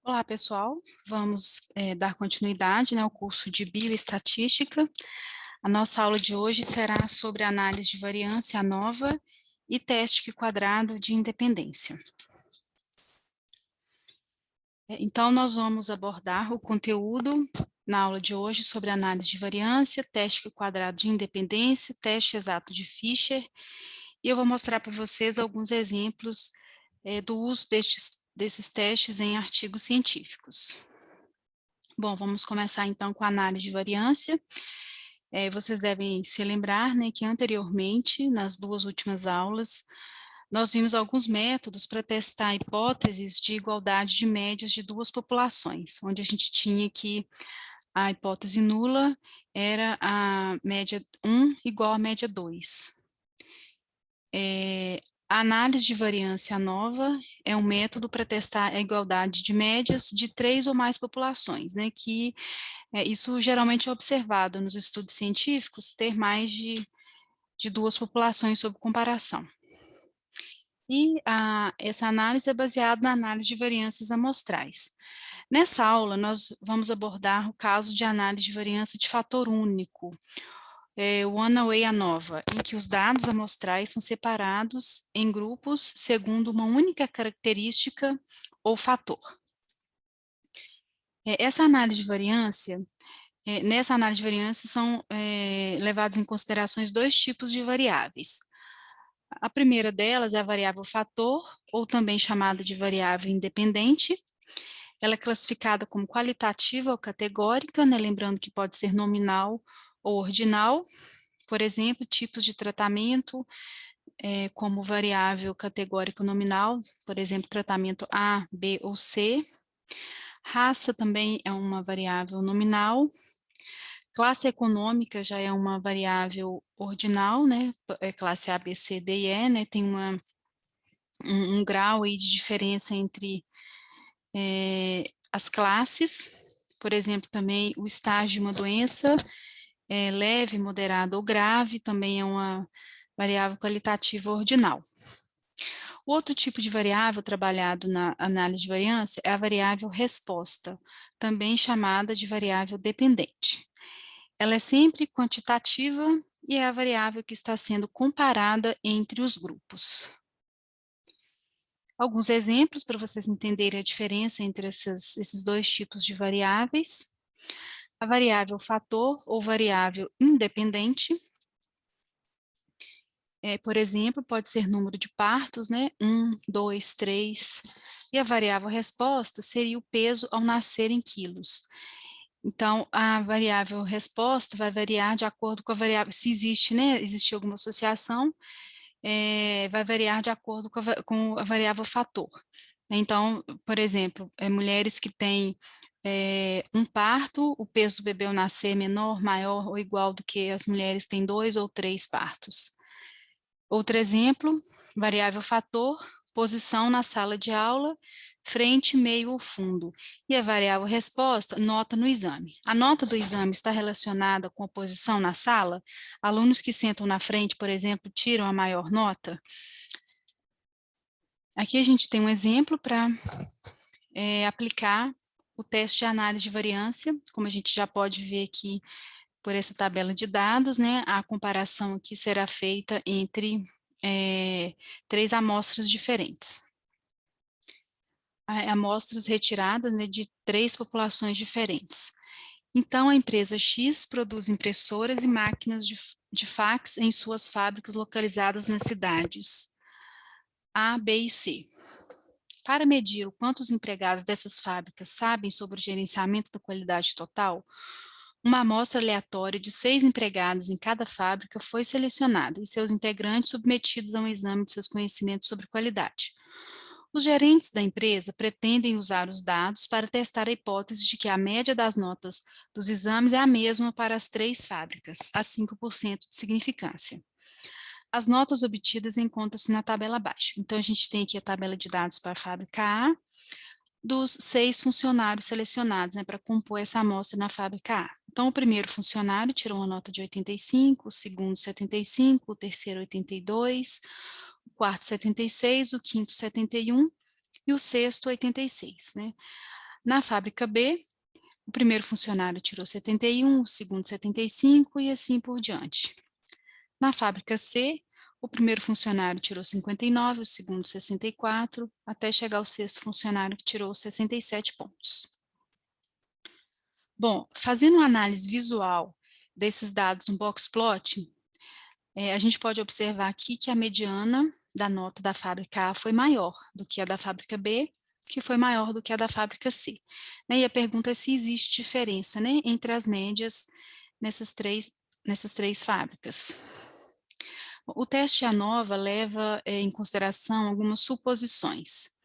Olá, pessoal. Vamos dar continuidade, ao curso de Bioestatística. A nossa aula de hoje será sobre análise de variância ANOVA e teste quadrado de independência. Então, nós vamos abordar o conteúdo na aula de hoje sobre análise de variância, teste quadrado de independência, teste exato de Fisher, e eu vou mostrar para vocês alguns exemplos do uso desses testes em artigos científicos. Bom, vamos começar então com a análise de variância. Vocês devem se lembrar, que anteriormente, nas duas últimas aulas, nós vimos alguns métodos para testar hipóteses de igualdade de médias de duas populações, onde a gente tinha que a hipótese nula era a média 1 igual à média 2. A análise de variância ANOVA é um método para testar a igualdade de médias de 3 ou mais populações, que isso geralmente é observado nos estudos científicos, ter mais de duas populações sob comparação. E essa análise é baseada na análise de variâncias amostrais. Nessa aula, nós vamos abordar o caso de análise de variância de fator único, o One-Way ANOVA, em que os dados amostrais são separados em grupos segundo uma única característica ou fator. Essa análise de variância, nessa análise de variância são levados em considerações dois tipos de variáveis. A primeira delas é a variável fator, ou também chamada de variável independente. Ela é classificada como qualitativa ou categórica, lembrando que pode ser nominal ou ordinal. Por exemplo, tipos de tratamento, como variável categórica nominal, por exemplo, tratamento A, B ou C. Raça também é uma variável nominal. Classe econômica já é uma variável ordinal, classe A, B, C, D e E, tem um grau aí de diferença entre as classes. Por exemplo, também o estágio de uma doença leve, moderada ou grave, também é uma variável qualitativa ordinal. O outro tipo de variável trabalhado na análise de variância é a variável resposta, também chamada de variável dependente. Ela é sempre quantitativa e é a variável que está sendo comparada entre os grupos. Alguns exemplos para vocês entenderem a diferença entre esses dois tipos de variáveis. A variável fator ou variável independente, por exemplo, pode ser número de partos, 1, 2, 3, e a variável resposta seria o peso ao nascer em quilos. Então, a variável resposta vai variar de acordo com a variável, se existe alguma associação, vai variar de acordo com a variável fator. Então, por exemplo, mulheres que têm um parto, o peso do bebê ao nascer é menor, maior ou igual do que as mulheres que têm 2 ou 3 partos. Outro exemplo, variável fator, posição na sala de aula, frente, meio ou fundo. E a variável resposta, nota no exame. A nota do exame está relacionada com a posição na sala? Alunos que sentam na frente, por exemplo, tiram a maior nota? Aqui a gente tem um exemplo para aplicar o teste de análise de variância, como a gente já pode ver aqui por essa tabela de dados, a comparação aqui será feita entre 3 amostras diferentes. Amostras retiradas de 3 populações diferentes. Então, a empresa X produz impressoras e máquinas de fax em suas fábricas localizadas nas cidades A, B e C. Para medir o quanto os empregados dessas fábricas sabem sobre o gerenciamento da qualidade total, uma amostra aleatória de 6 empregados em cada fábrica foi selecionada e seus integrantes submetidos a um exame de seus conhecimentos sobre qualidade. Os gerentes da empresa pretendem usar os dados para testar a hipótese de que a média das notas dos exames é a mesma para as 3 fábricas, a 5% de significância. As notas obtidas encontram-se na tabela abaixo. Então, a gente tem aqui a tabela de dados para a fábrica A, dos 6 funcionários selecionados, para compor essa amostra na fábrica A. Então, o primeiro funcionário tirou uma nota de 85, o segundo 75, o terceiro 82, o quarto 76, o quinto 71 e o sexto 86, Na fábrica B, o primeiro funcionário tirou 71, o segundo 75 e assim por diante. Na fábrica C, o primeiro funcionário tirou 59, o segundo 64, até chegar ao sexto funcionário que tirou 67 pontos. Bom, fazendo uma análise visual desses dados no box plot, a gente pode observar aqui que a mediana da nota da fábrica A foi maior do que a da fábrica B, que foi maior do que a da fábrica C. E a pergunta é se existe diferença, né, entre as médias nessas três fábricas. O teste ANOVA leva em consideração algumas suposições.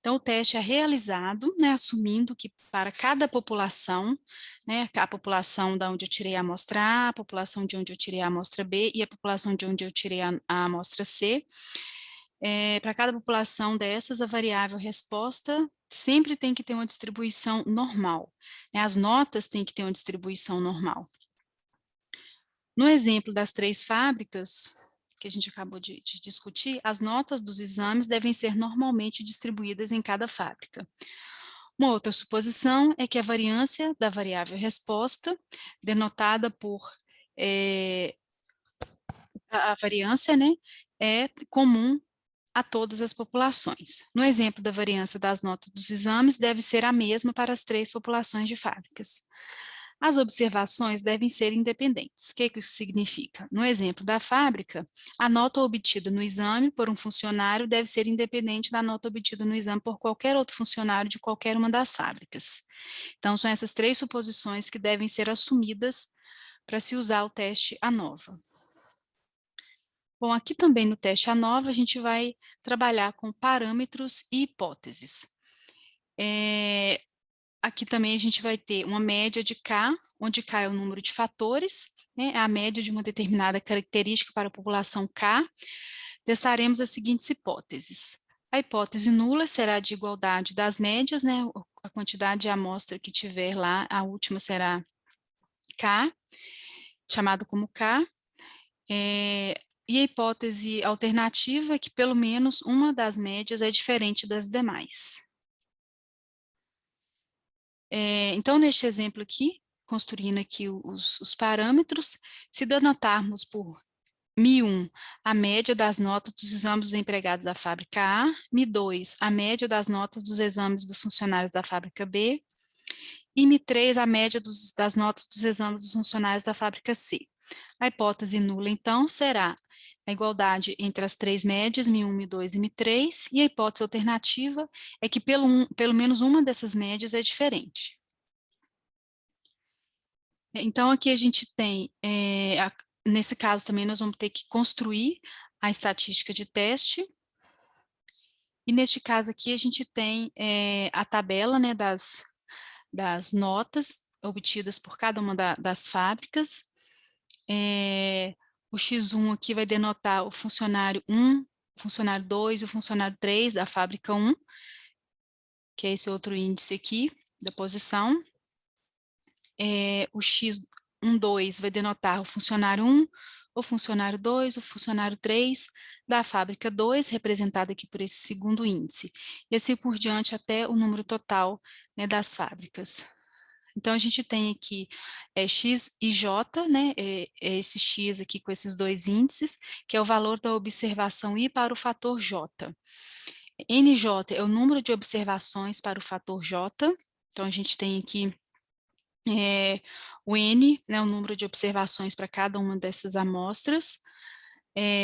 Então, o teste é realizado, né, assumindo que para cada população, né, a população de onde eu tirei a amostra A, a população de onde eu tirei a amostra B e a população de onde eu tirei a amostra C, para cada população dessas, a variável resposta sempre tem que ter uma distribuição normal, né, as notas têm que ter uma distribuição normal. No exemplo das três fábricas, que a gente acabou de discutir, as notas dos exames devem ser normalmente distribuídas em cada fábrica. Uma outra suposição é que a variância da variável resposta, denotada por a variância, né, é comum a todas as populações. No exemplo da variância das notas dos exames, deve ser a mesma para as três populações de fábricas. As observações devem ser independentes. O que isso significa? No exemplo da fábrica, a nota obtida no exame por um funcionário deve ser independente da nota obtida no exame por qualquer outro funcionário de qualquer uma das fábricas. Então, são essas três suposições que devem ser assumidas para se usar o teste ANOVA. Bom, aqui também no teste ANOVA, a gente vai trabalhar com parâmetros e hipóteses. Aqui também a gente vai ter uma média de K, onde K é o número de fatores, né, é a média de uma determinada característica para a população K. Testaremos as seguintes hipóteses. A hipótese nula será de igualdade das médias, né, a quantidade de amostra que tiver lá, a última será K, chamado como K. E a hipótese alternativa é que pelo menos uma das médias é diferente das demais. Então, neste exemplo aqui, construindo aqui os parâmetros, se denotarmos por Mi1 a média das notas dos exames dos empregados da fábrica A, Mi2 a média das notas dos exames dos funcionários da fábrica B, e Mi3 a média das notas dos exames dos funcionários da fábrica C. A hipótese nula, então, será a igualdade entre as três médias, Mi1, Mi2 e Mi3, e a hipótese alternativa é que pelo menos uma dessas médias é diferente. Então, aqui a gente tem, nesse caso também nós vamos ter que construir a estatística de teste, e neste caso aqui a gente tem a tabela, né, das notas obtidas por cada uma das fábricas. O X1 aqui vai denotar o funcionário 1, o funcionário 2 e o funcionário 3 da fábrica 1, que é esse outro índice aqui, da posição. O X12 vai denotar o funcionário 1, o funcionário 2, o funcionário 3 da fábrica 2, representado aqui por esse segundo índice, e assim por diante até o número total, né, das fábricas. Então, a gente tem aqui X e J, né, esse X aqui com esses dois índices, que é o valor da observação I para o fator J. NJ é o número de observações para o fator J, então a gente tem aqui o N, né, o número de observações para cada uma dessas amostras.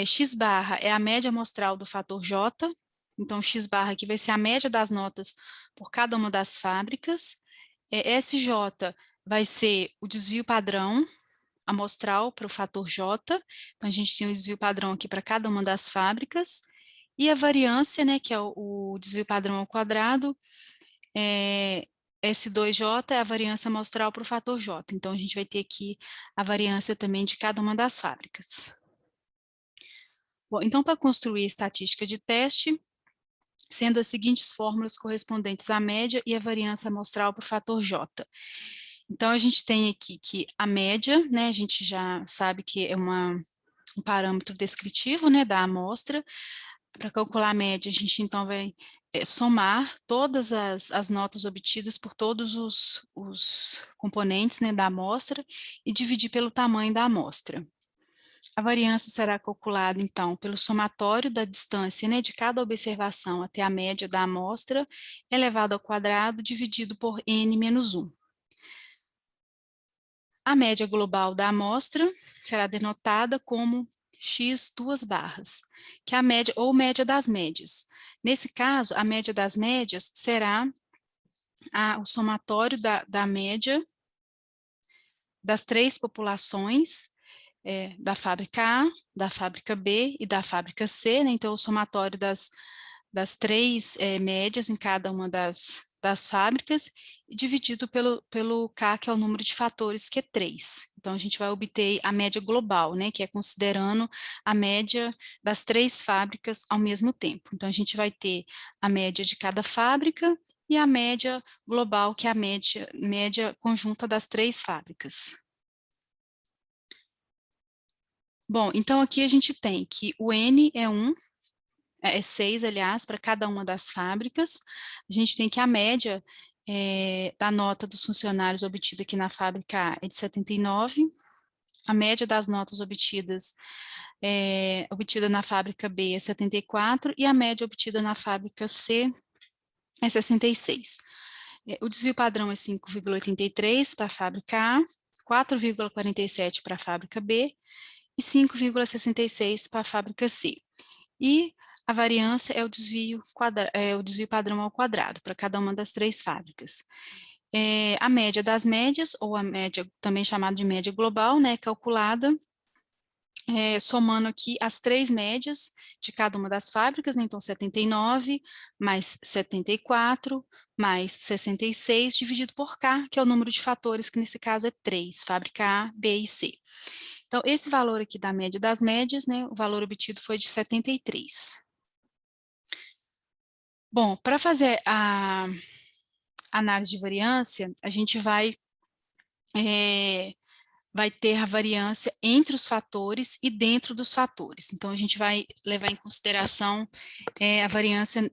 X barra é a média amostral do fator J, então X barra aqui vai ser a média das notas por cada uma das fábricas. SJ vai ser o desvio padrão amostral para o fator J, então a gente tem um desvio padrão aqui para cada uma das fábricas, e a variância, né, que é o desvio padrão ao quadrado, S2J é a variância amostral para o fator J, então a gente vai ter aqui a variância também de cada uma das fábricas. Bom, então para construir a estatística de teste, sendo as seguintes fórmulas correspondentes à média e à variância amostral para o fator J. Então, a gente tem aqui que a média, né, a gente já sabe que é um parâmetro descritivo, né, da amostra. Para calcular a média, a gente então vai somar todas as notas obtidas por todos os componentes, né, da amostra e dividir pelo tamanho da amostra. A variância será calculada, então, pelo somatório da distância, né, de cada observação até a média da amostra, elevado ao quadrado, dividido por n menos 1. A média global da amostra será denotada como x duas barras, que é a média ou média das médias. Nesse caso, a média das médias será o somatório da média das três populações, da fábrica A, da fábrica B e da fábrica C, né? Então, o somatório das três médias em cada uma das fábricas, dividido pelo K, que é o número de fatores, que é 3. Então, a gente vai obter a média global, né, que é considerando a média das três fábricas ao mesmo tempo. Então, a gente vai ter a média de cada fábrica e a média global, que é a média conjunta das três fábricas. Bom, então aqui a gente tem que o N é 6, aliás, para cada uma das fábricas. A gente tem que a média da nota dos funcionários obtida aqui na fábrica A é de 79, a média das notas obtida na fábrica B é 74 e a média obtida na fábrica C é 66. O desvio padrão é 5,83 para a fábrica A, 4,47 para a fábrica B e 5,66 para a fábrica C. E a variância é o desvio padrão ao quadrado para cada uma das três fábricas. A média das médias, ou a média também chamada de média global, né, calculada somando aqui as três médias de cada uma das fábricas, né? Então 79 mais 74 mais 66 dividido por K, que é o número de fatores, que nesse caso é 3, fábrica A, B e C. Então, esse valor aqui da média das médias, né, o valor obtido foi de 73. Bom, para fazer a análise de variância, a gente vai ter a variância entre os fatores e dentro dos fatores. Então, a gente vai levar em consideração a variância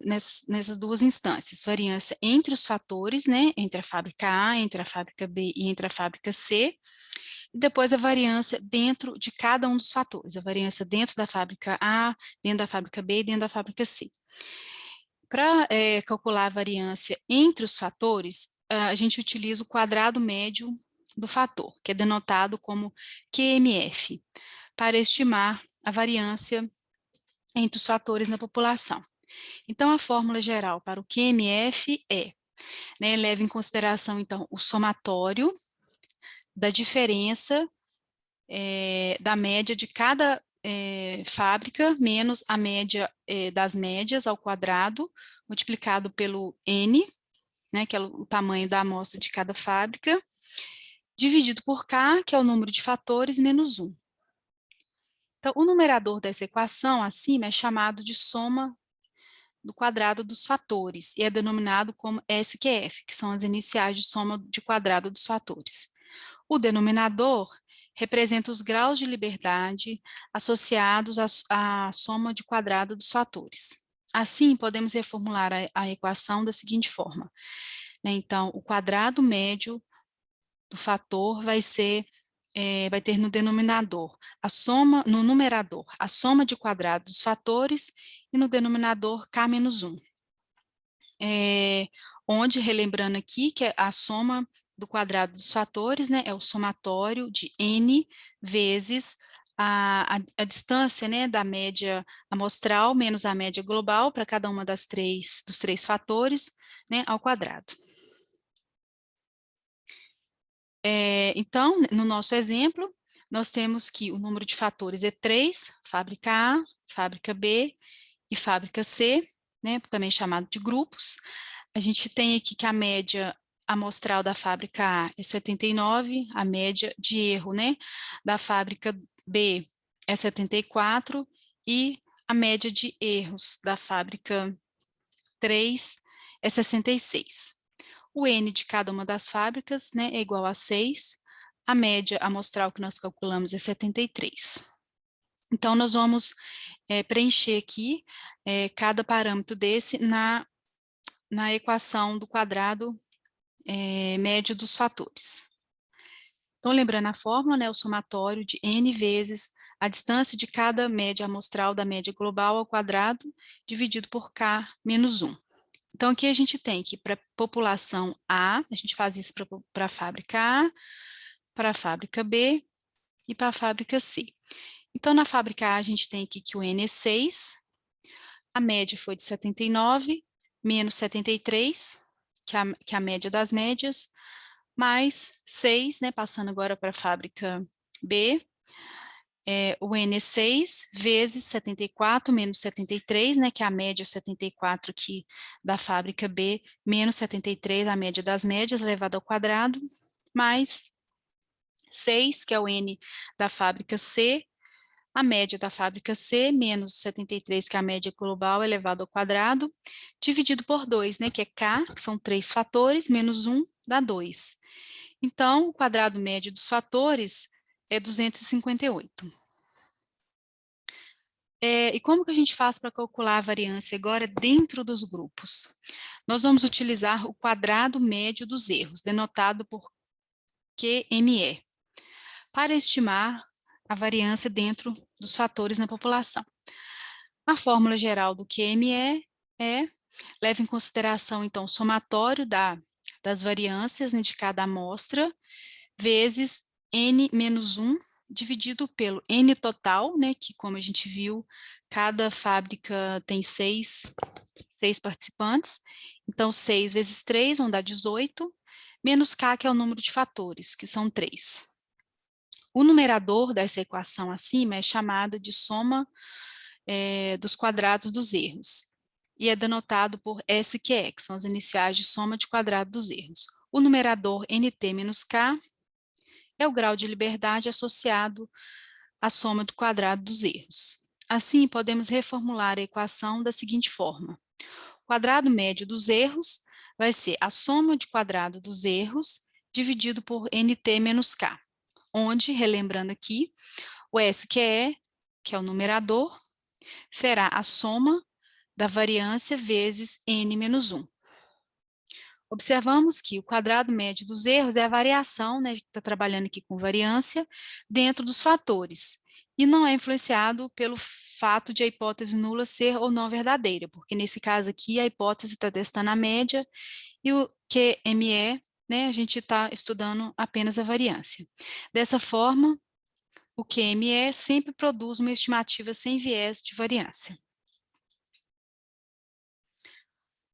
nessas duas instâncias. Variância entre os fatores, né, entre a fábrica A, entre a fábrica B e entre a fábrica C, e depois a variância dentro de cada um dos fatores, a variância dentro da fábrica A, dentro da fábrica B e dentro da fábrica C. Para calcular a variância entre os fatores, a gente utiliza o quadrado médio do fator, que é denotado como QMF, para estimar a variância entre os fatores na população. Então, a fórmula geral para o QMF leva em consideração, então, o somatório da diferença da média de cada fábrica, menos a média das médias ao quadrado, multiplicado pelo N, né, que é o tamanho da amostra de cada fábrica, dividido por K, que é o número de fatores, menos 1. Então, o numerador dessa equação, acima, é chamado de soma do quadrado dos fatores, e é denominado como SQF, que são as iniciais de soma de quadrado dos fatores. O denominador representa os graus de liberdade associados à soma de quadrado dos fatores. Assim, podemos reformular a equação da seguinte forma, né? Então, o quadrado médio do fator vai ter no denominador no numerador, a soma de quadrado dos fatores e no denominador K menos 1. Onde, relembrando aqui, que a soma do quadrado dos fatores, né, é o somatório de N vezes a distância, né, da média amostral menos a média global para cada uma dos três fatores, né, ao quadrado. Então, no nosso exemplo, nós temos que o número de fatores é 3, fábrica A, fábrica B e fábrica C, né, também chamado de grupos. A gente tem aqui que a média amostral da fábrica A é 79, a média de erro, né, da fábrica B é 74 e a média de erros da fábrica 3 é 66. O N de cada uma das fábricas, né, é igual a 6, a média amostral que nós calculamos é 73. Então, nós vamos preencher aqui cada parâmetro desse na equação do quadrado médio dos fatores. Então, lembrando a fórmula, né, o somatório de n vezes a distância de cada média amostral da média global ao quadrado, dividido por k menos 1. Então, aqui a gente tem que para a população A, a gente faz isso para a fábrica A, para a fábrica B e para a fábrica C. Então, na fábrica A, a gente tem aqui que o N é 6, a média foi de 79, menos 73, que é a média das médias, mais 6, né, passando agora para a fábrica B, o N é 6 vezes 74 menos 73, né, que é a média 74 aqui da fábrica B, menos 73, a média das médias, elevado ao quadrado, mais 6, que é o N da fábrica C, a média da fábrica C, menos 73, que é a média global, elevado ao quadrado, dividido por 2, né, que é K, que são 3 fatores, menos 1 dá 2. Então, o quadrado médio dos fatores é 258. E como que a gente faz para calcular a variância agora dentro dos grupos? Nós vamos utilizar o quadrado médio dos erros, denotado por QME, para estimar a variância dentro dos fatores na população. A fórmula geral do QME leva em consideração, então, o somatório das variâncias, né, de cada amostra, vezes N menos 1, dividido pelo N total, né, que como a gente viu, cada fábrica tem 6 participantes, então 6 vezes 3 vão dar 18, menos K, que é o número de fatores, que são 3. O numerador dessa equação acima é chamado de soma dos quadrados dos erros, e é denotado por SQE, que são as iniciais de soma de quadrado dos erros. O numerador NT menos K é o grau de liberdade associado à soma do quadrado dos erros. Assim, podemos reformular a equação da seguinte forma: o quadrado médio dos erros vai ser a soma de quadrado dos erros dividido por NT menos K, onde, relembrando aqui, o SQE, que é o numerador, será a soma da variância vezes N menos 1. Observamos que o quadrado médio dos erros é a variação, né, que está trabalhando aqui com variância, dentro dos fatores, e não é influenciado pelo fato de a hipótese nula ser ou não verdadeira, porque nesse caso aqui a hipótese está testando a média e o QME, né, a gente está estudando apenas a variância. Dessa forma, o QME sempre produz uma estimativa sem viés de variância.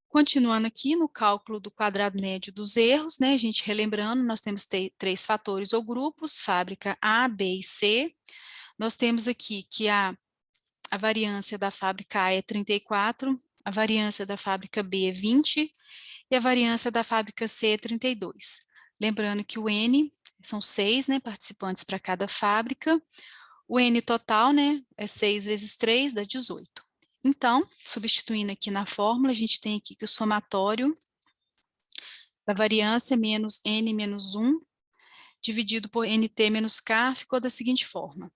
Continuando aqui no cálculo do quadrado médio dos erros, né, a gente relembrando, nós temos 3 fatores ou grupos, fábrica A, B e C. Nós temos aqui que a variância da fábrica A é 34, a variância da fábrica B é 20 e a variância da fábrica C é 32. Lembrando que o N são 6, né, participantes para cada fábrica, o N total, né, é 6 vezes 3, dá 18. Então, substituindo aqui na fórmula, a gente tem aqui que o somatório da variância menos N menos 1, dividido por NT menos K, ficou da seguinte forma.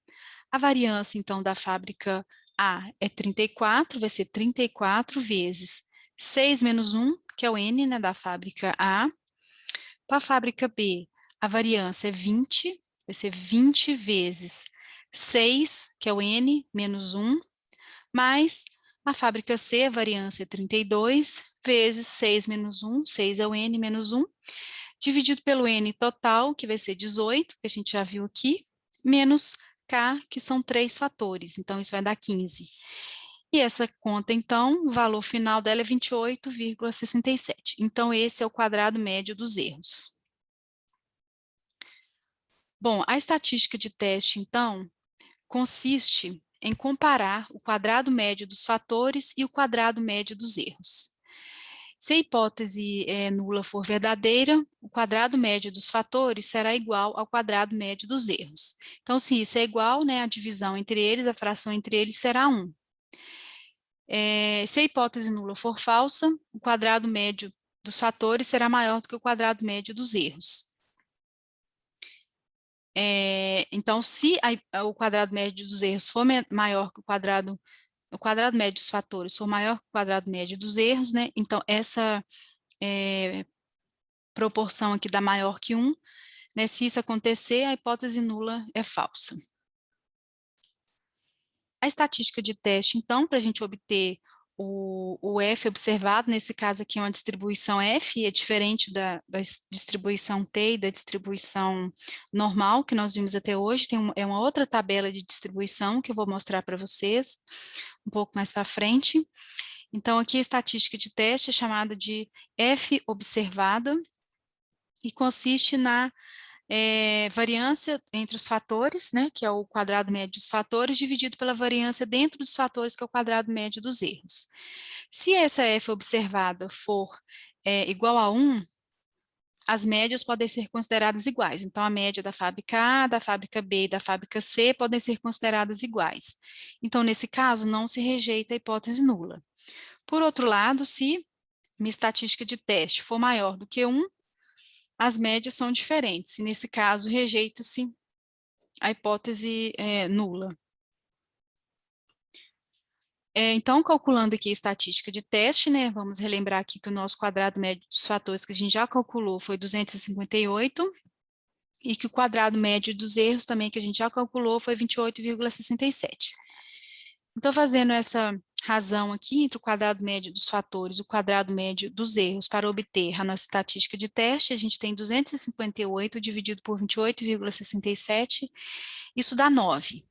A variância, então, da fábrica A é 34, vai ser 34 vezes 6 menos 1, que é o N, né, da fábrica A. Para a fábrica B, a variância é 20, vai ser 20 vezes 6, que é o N, menos 1, mais a fábrica C, a variância é 32, vezes 6 menos 1, 6 é o N menos 1, dividido pelo N total, que vai ser 18, que a gente já viu aqui, menos K, que são 3 fatores, então isso vai dar 15. E essa conta, então, o valor final dela é 28,67. Então, esse é o quadrado médio dos erros. Bom, a estatística de teste, então, consiste em comparar o quadrado médio dos fatores e o quadrado médio dos erros. Se a hipótese nula for verdadeira, o quadrado médio dos fatores será igual ao quadrado médio dos erros. Então, se isso é igual, né, a divisão entre eles, a fração entre eles será 1. Se a hipótese nula for falsa, o quadrado médio dos fatores será maior do que o quadrado médio dos erros. Então, se o quadrado médio dos erros for maior que o quadrado o quadrado médio dos fatores for maior que o quadrado médio dos erros, né? Então, essa proporção aqui dá maior que 1, né? Se isso acontecer, a hipótese nula é falsa. A estatística de teste, então, para a gente obter o F observado, nesse caso aqui é uma distribuição F, é diferente da distribuição T e da distribuição normal que nós vimos até hoje, é uma outra tabela de distribuição que eu vou mostrar para vocês um pouco mais para frente. Então, aqui a estatística de teste é chamada de F observada e consiste na variância entre os fatores, né, que é o quadrado médio dos fatores, dividido pela variância dentro dos fatores, que é o quadrado médio dos erros. Se essa F observada for igual a 1, as médias podem ser consideradas iguais. Então, a média da fábrica A, da fábrica B e da fábrica C podem ser consideradas iguais. Então, nesse caso, não se rejeita a hipótese nula. Por outro lado, se minha estatística de teste for maior do que 1, as médias são diferentes, e nesse caso rejeita-se a hipótese nula. Então, calculando aqui a estatística de teste, né, vamos relembrar aqui que o nosso quadrado médio dos fatores que a gente já calculou foi 258, e que o quadrado médio dos erros também que a gente já calculou foi 28,67. Então, fazendo essa razão aqui entre o quadrado médio dos fatores e o quadrado médio dos erros para obter a nossa estatística de teste, a gente tem 258 dividido por 28,67, isso dá 9.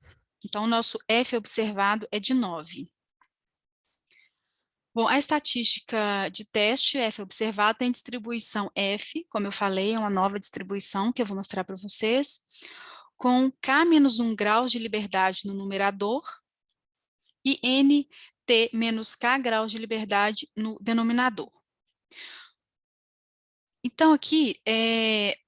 Então, o nosso F observado é de 9. Bom, a estatística de teste F observado tem distribuição F, como eu falei, é uma nova distribuição que eu vou mostrar para vocês, com K menos 1 graus de liberdade no numerador e NT menos K graus de liberdade no denominador. Então, aqui,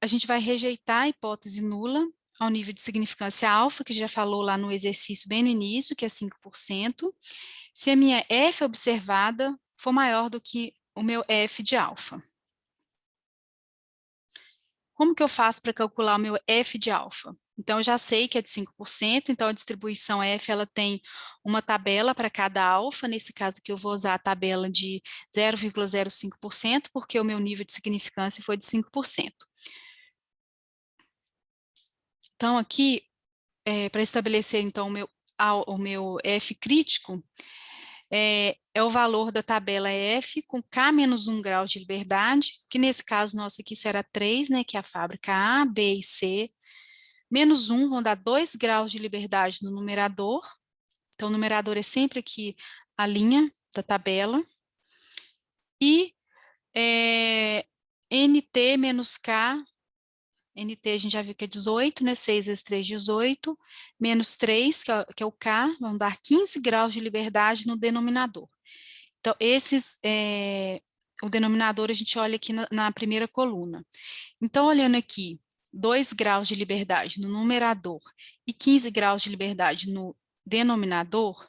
a gente vai rejeitar a hipótese nula ao nível de significância alfa, que já falou lá no exercício bem no início, que é 5%, se a minha F observada for maior do que o meu F de alfa. Como que eu faço para calcular o meu F de alfa? Então, eu já sei que é de 5%, então a distribuição F ela tem uma tabela para cada alfa, nesse caso aqui eu vou usar a tabela de 0,05%, porque o meu nível de significância foi de 5%. Então, aqui, para estabelecer então o meu F crítico, é o valor da tabela F com K menos 1 grau de liberdade, que nesse caso nosso aqui será 3, né, que é a fábrica A, B e C, menos 1 vão dar 2 graus de liberdade no numerador, então o numerador é sempre aqui a linha da tabela, e NT menos K, NT a gente já viu que é 18, né, 6 vezes 3, 18, menos 3, que é o K, vão dar 15 graus de liberdade no denominador. Então, o denominador a gente olha aqui na primeira coluna. Então, olhando aqui, 2 graus de liberdade no numerador e 15 graus de liberdade no denominador,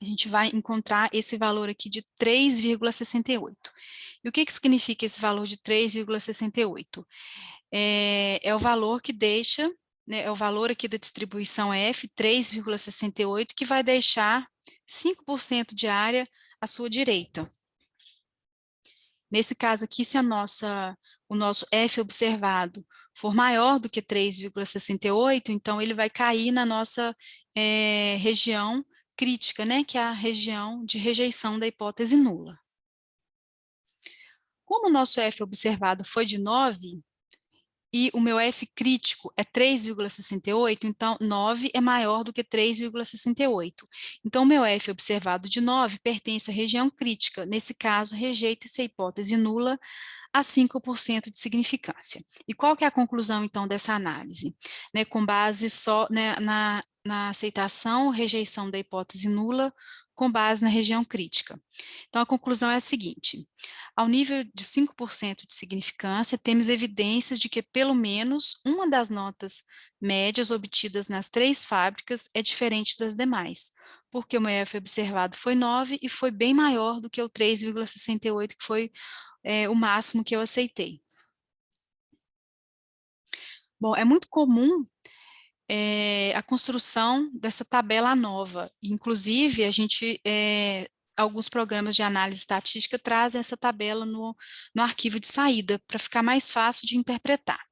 a gente vai encontrar esse valor aqui de 3,68. E o que significa esse valor de 3,68? É o valor que deixa, né, é o valor aqui da distribuição F, 3,68, que vai deixar 5% de área à sua direita. Nesse caso aqui, se o nosso F observado for maior do que 3,68, então ele vai cair na nossa região crítica, né, que é a região de rejeição da hipótese nula. Como o nosso F observado foi de 9, e o meu F crítico é 3,68, então 9 é maior do que 3,68. Então, o meu F observado de 9 pertence à região crítica. Nesse caso, rejeita-se a hipótese nula a 5% de significância. E qual que é a conclusão, então, dessa análise? Né, com base só, né, na aceitação ou rejeição da hipótese nula, com base na região crítica. Então, a conclusão é a seguinte: ao nível de 5% de significância, temos evidências de que pelo menos uma das notas médias obtidas nas 3 fábricas é diferente das demais, porque o meu F observado foi 9 e foi bem maior do que o 3,68, que foi o máximo que eu aceitei. Bom, é muito comum a construção dessa tabela nova. Inclusive, alguns programas de análise estatística trazem essa tabela no arquivo de saída, para ficar mais fácil de interpretar.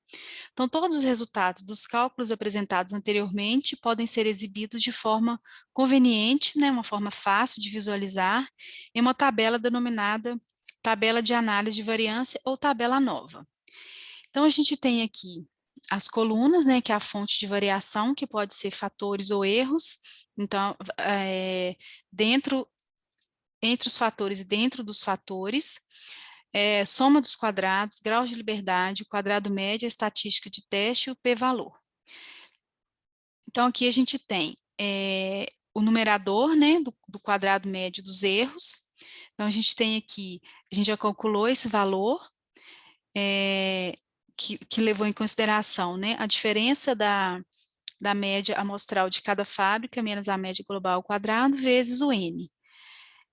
Então, todos os resultados dos cálculos apresentados anteriormente podem ser exibidos de forma conveniente, né, uma forma fácil de visualizar, em uma tabela denominada tabela de análise de variância ou tabela nova. Então, a gente tem aqui as colunas, né, que é a fonte de variação, que pode ser fatores ou erros. Então, entre os fatores e dentro dos fatores, soma dos quadrados, graus de liberdade, quadrado médio, estatística de teste e o p-valor. Então, aqui a gente tem o numerador, né, do quadrado médio dos erros. Então, a gente tem aqui, a gente já calculou esse valor, que levou em consideração, né, a diferença da média amostral de cada fábrica, menos a média global ao quadrado, vezes o N.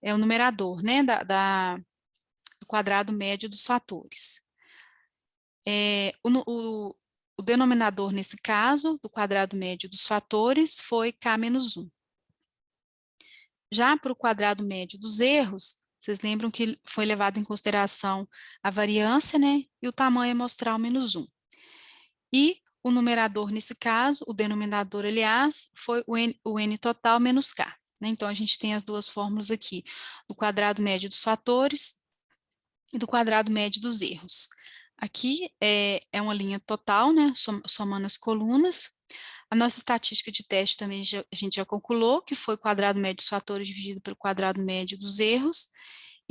É o numerador, né, do quadrado médio dos fatores. O denominador, nesse caso, do quadrado médio dos fatores, foi K menos 1. Já para o quadrado médio dos erros, vocês lembram que foi levado em consideração a variância, né, e o tamanho amostral menos 1. E o numerador, nesse caso, o denominador, aliás, foi o N total menos K. Né? Então, a gente tem as duas fórmulas aqui, do quadrado médio dos fatores e do quadrado médio dos erros. Aqui é uma linha total, né, somando as colunas. A nossa estatística de teste também a gente já calculou, que foi o quadrado médio dos fatores dividido pelo quadrado médio dos erros,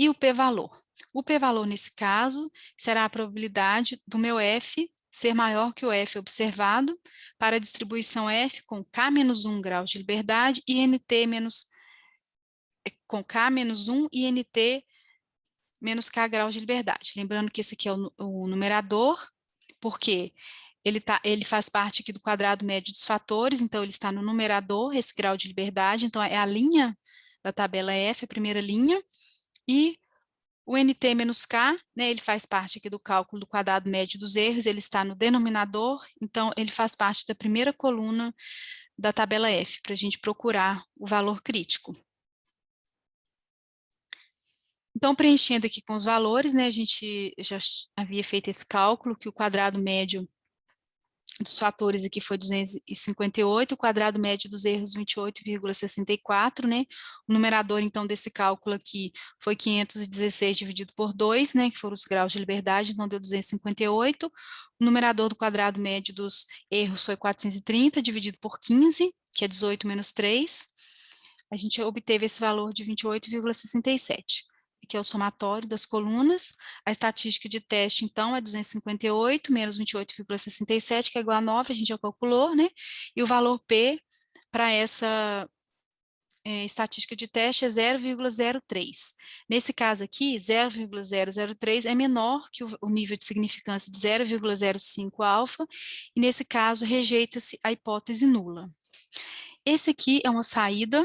e o p-valor. O p-valor, nesse caso, será a probabilidade do meu F ser maior que o F observado para a distribuição F com K menos 1 graus de liberdade e NT com K menos 1 e NT menos K graus de liberdade. Lembrando que esse aqui é o numerador, porque ele faz parte aqui do quadrado médio dos fatores, então ele está no numerador, esse grau de liberdade, então é a linha da tabela F, a primeira linha, e o NT menos K, né, ele faz parte aqui do cálculo do quadrado médio dos erros, ele está no denominador, então ele faz parte da primeira coluna da tabela F, para a gente procurar o valor crítico. Então, preenchendo aqui com os valores, né, a gente já havia feito esse cálculo, que o quadrado médio dos fatores aqui foi 258, o quadrado médio dos erros 28,64, né? O numerador, então, desse cálculo aqui foi 516 dividido por 2, né? Que foram os graus de liberdade, então deu 258. O numerador do quadrado médio dos erros foi 430 dividido por 15, que é 18 menos 3. A gente obteve esse valor de 28,67. Aqui é o somatório das colunas. A estatística de teste, então, é 258 menos 28,67, que é igual a 9, a gente já calculou, né? E o valor P para essa estatística de teste é 0,03. Nesse caso aqui, 0,003 é menor que o nível de significância de 0,05 alfa, e nesse caso rejeita-se a hipótese nula. Esse aqui é uma saída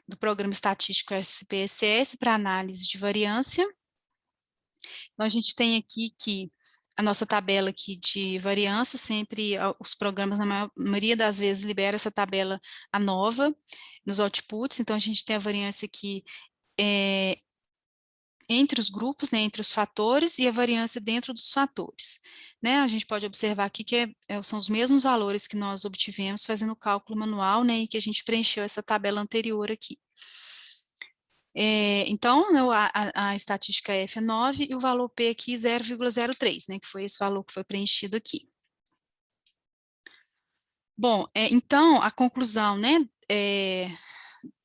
do programa estatístico SPSS para análise de variância. Então, a gente tem aqui que a nossa tabela aqui de variância, sempre os programas, na maioria das vezes, liberam essa tabela a nova nos outputs. Então, a gente tem a variância aqui entre os grupos, né, entre os fatores, e a variância dentro dos fatores. Né? A gente pode observar aqui que são os mesmos valores que nós obtivemos fazendo o cálculo manual, né, e que a gente preencheu essa tabela anterior aqui. Então, né, a estatística F é 9 e o valor P aqui 0,03, né, que foi esse valor que foi preenchido aqui. Bom, então, a conclusão, né,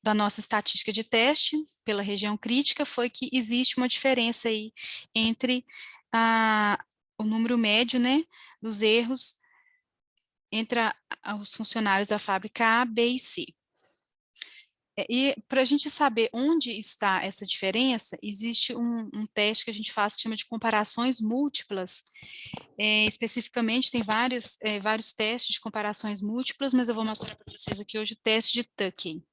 da nossa estatística de teste pela região crítica foi que existe uma diferença aí entre o número médio, né, dos erros entre os funcionários da fábrica A, B e C. E para a gente saber onde está essa diferença, existe um teste que a gente faz que chama de comparações múltiplas. Especificamente, tem vários testes de comparações múltiplas, mas eu vou mostrar para vocês aqui hoje o teste de Tukey.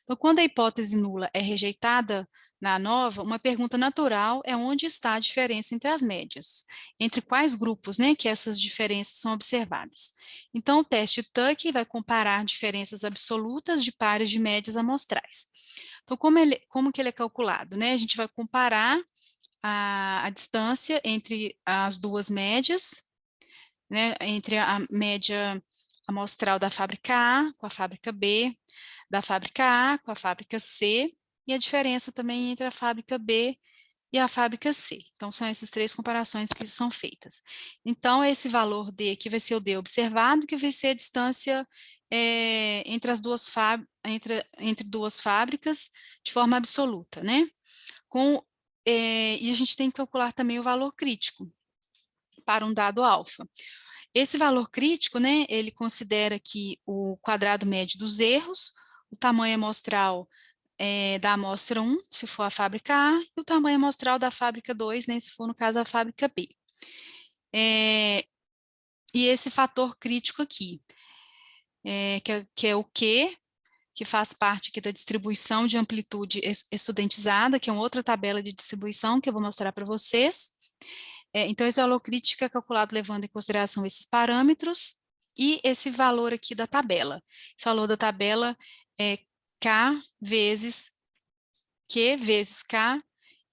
Então, quando a hipótese nula é rejeitada na nova, uma pergunta natural é onde está a diferença entre as médias, entre quais grupos, né, que essas diferenças são observadas. Então, o teste Tuck vai comparar diferenças absolutas de pares de médias amostrais. Então, como que ele é calculado, né? A gente vai comparar a distância entre as duas médias, né, entre a média amostral da fábrica A com a fábrica B, da fábrica A com a fábrica C, e a diferença também entre a fábrica B e a fábrica C. Então, são essas três comparações que são feitas. Então, esse valor D aqui vai ser o D observado, que vai ser a distância entre as duas entre duas fábricas de forma absoluta, né? E a gente tem que calcular também o valor crítico para um dado alfa. Esse valor crítico, né, ele considera que o quadrado médio dos erros, o tamanho amostral da amostra 1, se for a fábrica A, e o tamanho amostral da fábrica 2, né, se for, no caso, a fábrica B. E esse fator crítico aqui, que é o Q, que faz parte aqui da distribuição de amplitude estudentizada, que é uma outra tabela de distribuição que eu vou mostrar para vocês. Então, esse valor crítico é calculado levando em consideração esses parâmetros e esse valor aqui da tabela. Esse valor da tabela é K vezes Q vezes K,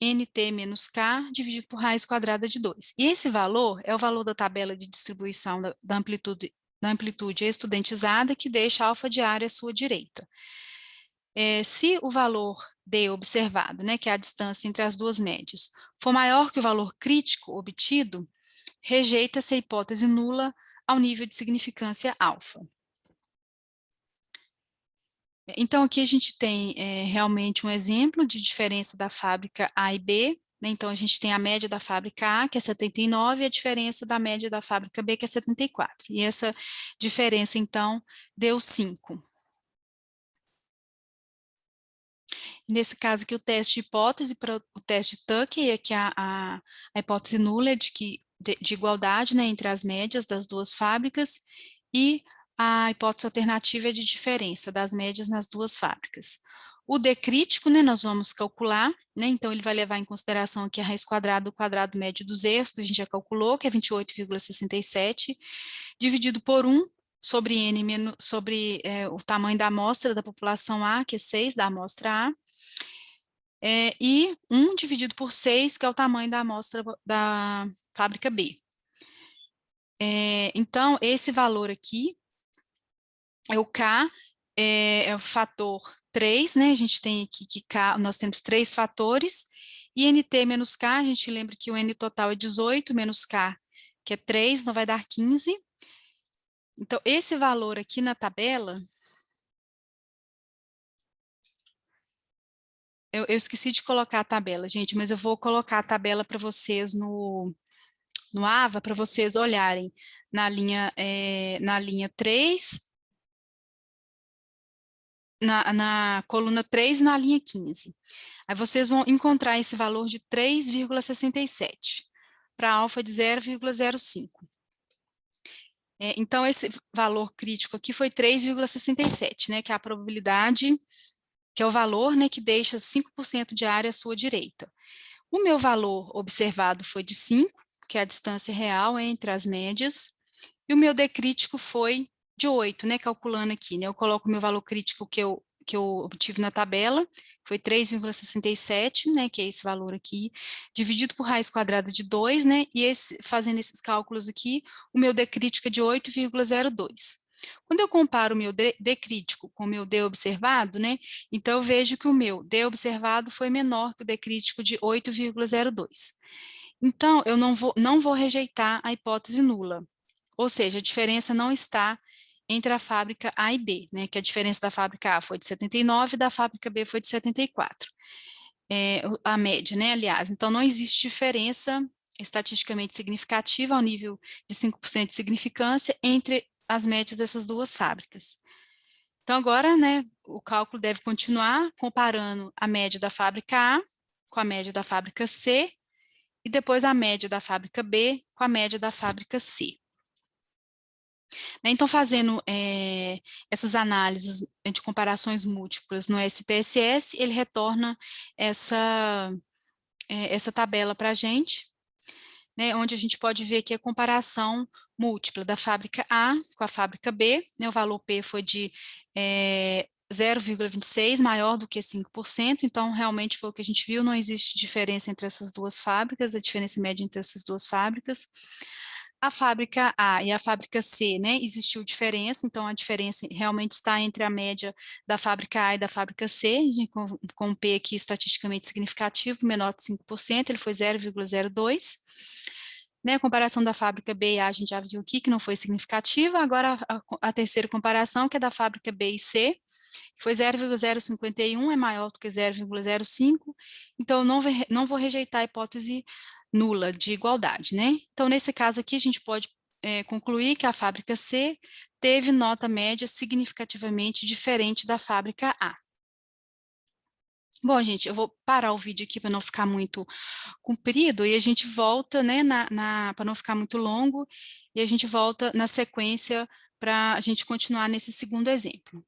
NT menos K, dividido por raiz quadrada de 2. E esse valor é o valor da tabela de distribuição da amplitude estudentizada, que deixa a alfa diária à sua direita. Se o valor D observado, né, que é a distância entre as duas médias, for maior que o valor crítico obtido, rejeita-se a hipótese nula ao nível de significância alfa. Então, aqui a gente tem realmente um exemplo de diferença da fábrica A e B, né? Então, a gente tem a média da fábrica A, que é 79, e a diferença da média da fábrica B, que é 74. E essa diferença, então, deu 5. Nesse caso aqui, o teste de hipótese para o teste Tuck, é que a hipótese nula é de igualdade, né, entre as médias das duas fábricas, e a hipótese alternativa é de diferença das médias nas duas fábricas. O D crítico, né, nós vamos calcular, né, então ele vai levar em consideração aqui a raiz quadrada do quadrado médio dos erros, que a gente já calculou, que é 28,67, dividido por 1, sobre N, sobre o tamanho da amostra da população A, que é 6 da amostra A, e 1 dividido por 6, que é o tamanho da amostra da fábrica B. Então, esse valor aqui é o K, é o fator 3, né? A gente tem aqui que K, nós temos 3 fatores, e NT menos K, a gente lembra que o N total é 18, menos K, que é 3, não vai dar 15. Então, esse valor aqui na tabela, eu esqueci de colocar a tabela, gente, mas eu vou colocar a tabela para vocês no AVA, para vocês olharem na linha 3, na coluna 3 e na linha 15. Aí vocês vão encontrar esse valor de 3,67 para alfa de 0,05. Então, esse valor crítico aqui foi 3,67, né, que é a probabilidade, que é o valor, né, que deixa 5% de área à sua direita. O meu valor observado foi de 5, que é a distância real entre as médias, e o meu D crítico foi de 8, né, calculando aqui, né, eu coloco o meu valor crítico que eu obtive na tabela, foi 3,67, né, que é esse valor aqui, dividido por raiz quadrada de 2, né, e fazendo esses cálculos aqui, o meu D crítico é de 8,02. Quando eu comparo o meu D crítico com o meu D observado, né, então eu vejo que o meu D observado foi menor que o D crítico de 8,02. Então, eu não vou rejeitar a hipótese nula, ou seja, a diferença não está entre a fábrica A e B, né, que a diferença da fábrica A foi de 79 e da fábrica B foi de 74. A média, né, aliás. Então, não existe diferença estatisticamente significativa ao nível de 5% de significância entre as médias dessas duas fábricas. Então, agora, né, o cálculo deve continuar comparando a média da fábrica A com a média da fábrica C e depois a média da fábrica B com a média da fábrica C. Né, então, fazendo essas análises de comparações múltiplas no SPSS, ele retorna essa tabela para a gente, né, onde a gente pode ver aqui a comparação múltipla da fábrica A com a fábrica B, né, o valor P foi de 0,26, maior do que 5%, então realmente foi o que a gente viu, não existe diferença entre essas duas fábricas, a diferença média entre essas duas fábricas. A fábrica A e a fábrica C, né, existiu diferença, então a diferença realmente está entre a média da fábrica A e da fábrica C, com um P aqui estatisticamente significativo, menor de 5%, ele foi 0,02. Né, a comparação da fábrica B e A, a gente já viu aqui que não foi significativa, agora a terceira comparação, que é da fábrica B e C, que foi 0,051, é maior do que 0,05, então eu não vou rejeitar a hipótese nula de igualdade, né? Então, nesse caso aqui, a gente pode concluir que a fábrica C teve nota média significativamente diferente da fábrica A. Bom, gente, eu vou parar o vídeo aqui para não ficar muito comprido e a gente volta, né, para não ficar muito longo, e a gente volta na sequência para a gente continuar nesse segundo exemplo.